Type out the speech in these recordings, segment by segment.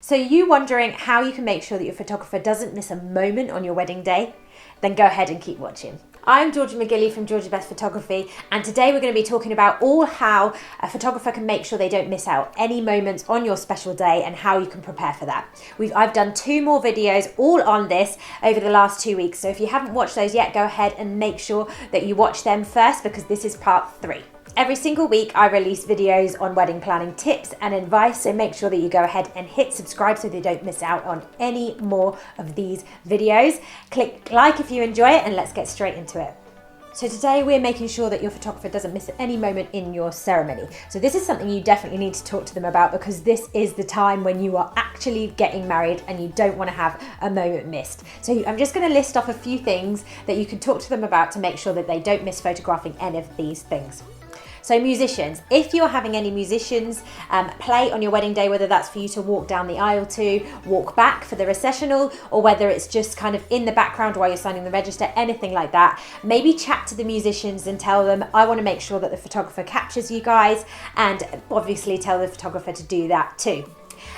So you wondering how you can make sure that your photographer doesn't miss a moment on your wedding day? Then go ahead and keep watching. I'm Georgia McGilly from Georgia Best Photography, and today we're going to be talking about all how a photographer can make sure they don't miss out any moments on your special day and how you can prepare for that. I've done 2 more videos all on this over the last 2 weeks, so if you haven't watched those yet, go ahead and make sure that you watch them first because this is part 3. Every single week I release videos on wedding planning tips and advice, so make sure that you go ahead and hit subscribe so that you don't miss out on any more of these videos. Click like if you enjoy it and let's get straight into it. So today we're making sure that your photographer doesn't miss any moment in your ceremony. So this is something you definitely need to talk to them about because this is the time when you are actually getting married and you don't want to have a moment missed. So I'm just going to list off a few things that you can talk to them about to make sure that they don't miss photographing any of these things. So musicians, if you're having any musicians play on your wedding day, whether that's for you to walk down the aisle to, walk back for the recessional, or whether it's just kind of in the background while you're signing the register, anything like that, maybe chat to the musicians and tell them, I want to make sure that the photographer captures you guys, and obviously tell the photographer to do that too.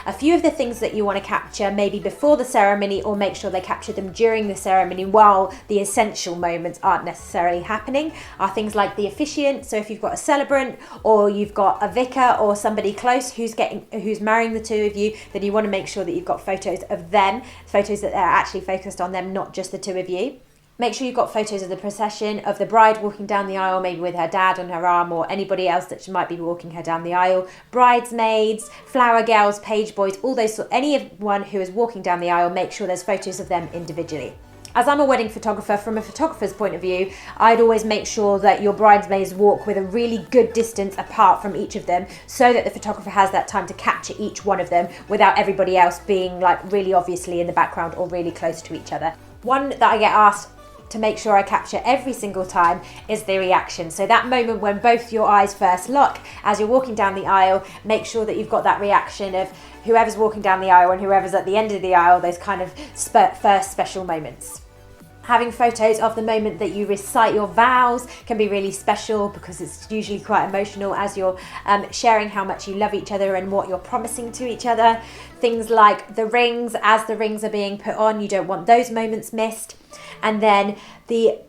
A few of the things that you want to capture maybe before the ceremony, or make sure they capture them during the ceremony while the essential moments aren't necessarily happening, are things like the officiant. So if you've got a celebrant or you've got a vicar or somebody close who's marrying the two of you, then you want to make sure that you've got photos of them, photos that are actually focused on them, not just the two of you. Make sure you've got photos of the procession, of the bride walking down the aisle, maybe with her dad on her arm or anybody else that she might be walking her down the aisle. Bridesmaids, flower girls, page boys, all those, anyone who is walking down the aisle, make sure there's photos of them individually. As I'm a wedding photographer, from a photographer's point of view, I'd always make sure that your bridesmaids walk with a really good distance apart from each of them so that the photographer has that time to capture each one of them without everybody else being like really obviously in the background or really close to each other. One that I get asked to make sure I capture every single time is the reaction. So that moment when both your eyes first lock as you're walking down the aisle, make sure that you've got that reaction of whoever's walking down the aisle and whoever's at the end of the aisle, those kind of first special moments. Having photos of the moment that you recite your vows can be really special because it's usually quite emotional as you're sharing how much you love each other and what you're promising to each other. Things like the rings, as the rings are being put on, you don't want those moments missed. And then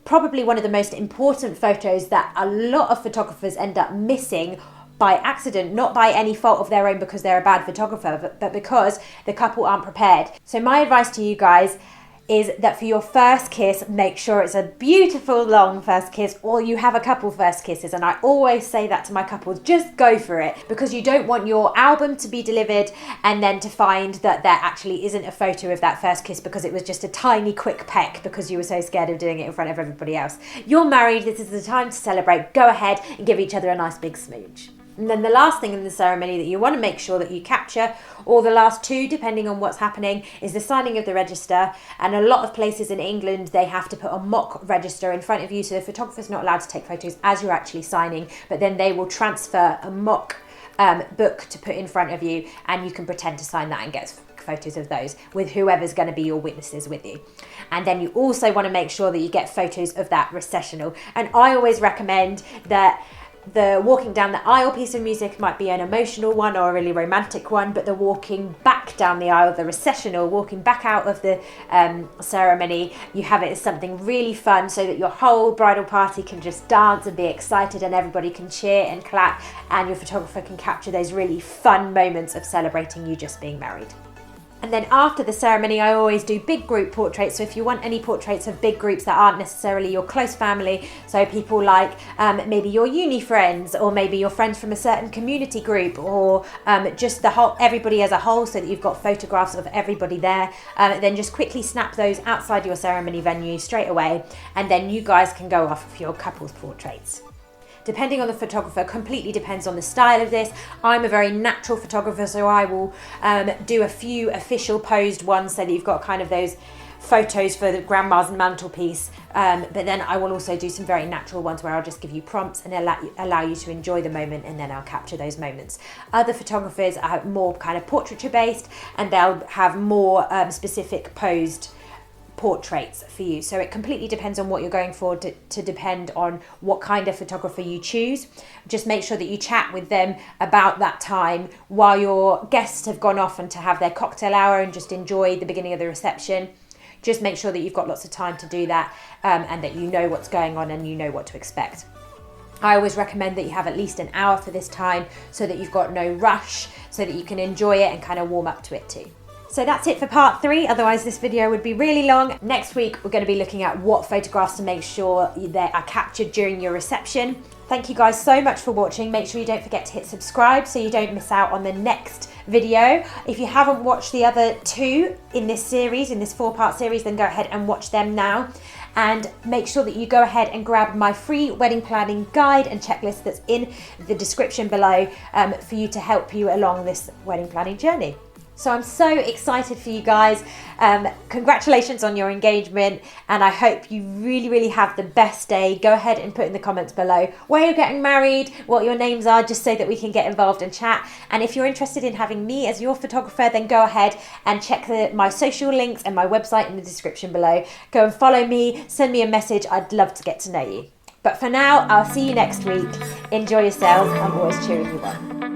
probably one of the most important photos that a lot of photographers end up missing by accident, not by any fault of their own because they're a bad photographer, but because the couple aren't prepared. So my advice to you guys is that for your first kiss, make sure it's a beautiful long first kiss, or you have a couple first kisses. And I always say that to my couples, just go for it, because you don't want your album to be delivered and then to find that there actually isn't a photo of that first kiss because it was just a tiny quick peck because you were so scared of doing it in front of everybody else. You're married, this is the time to celebrate. Go ahead and give each other a nice big smooch. And then the last thing in the ceremony that you want to make sure that you capture, or the last 2 depending on what's happening, is the signing of the register. And a lot of places in England, they have to put a mock register in front of you, so the photographer's not allowed to take photos as you're actually signing, but then they will transfer a mock book to put in front of you, and you can pretend to sign that and get photos of those with whoever's going to be your witnesses with you. And then you also want to make sure that you get photos of that recessional. And I always recommend that the walking down the aisle piece of music might be an emotional one or a really romantic one, but the walking back down the aisle, the recessional, walking back out of the ceremony, you have it as something really fun so that your whole bridal party can just dance and be excited and everybody can cheer and clap, and your photographer can capture those really fun moments of celebrating you just being married. And then after the ceremony, I always do big group portraits. So if you want any portraits of big groups that aren't necessarily your close family, so people like maybe your uni friends, or maybe your friends from a certain community group, or just everybody as a whole, so that you've got photographs of everybody there, then just quickly snap those outside your ceremony venue straight away, and then you guys can go off for your couple's portraits. Depending on the photographer, completely depends on the style of this. I'm a very natural photographer, so I will do a few official posed ones so that you've got kind of those photos for the grandma's mantelpiece, but then I will also do some very natural ones where I'll just give you prompts and allow you to enjoy the moment, and then I'll capture those moments. Other photographers are more kind of portraiture based, and they'll have more specific posed portraits for you. So it completely depends on what you're going for, to depend on what kind of photographer you choose. Just make sure that you chat with them about that time while your guests have gone off and to have their cocktail hour and just enjoy the beginning of the reception. Just make sure that you've got lots of time to do that, and that you know what's going on and you know what to expect. I always recommend that you have at least an hour for this time so that you've got no rush, so that you can enjoy it and kind of warm up to it too. So that's it for part 3, otherwise this video would be really long. Next week we're going to be looking at what photographs to make sure they are captured during your reception. Thank you guys so much for watching. Make sure you don't forget to hit subscribe so you don't miss out on the next video. If you haven't watched the other 2 in this series, in this 4-part series, then go ahead and watch them now. And make sure that you go ahead and grab my free wedding planning guide and checklist that's in the description below, for you to help you along this wedding planning journey. So I'm so excited for you guys. Congratulations on your engagement, and I hope you really have the best day. Go ahead and put in the comments below where you're getting married, what your names are, just so that we can get involved and chat. And if you're interested in having me as your photographer, then go ahead and check my social links and my website in the description below. Go and follow me, send me a message. I'd love to get to know you. But for now, I'll see you next week. Enjoy yourselves. I'm always cheering you on.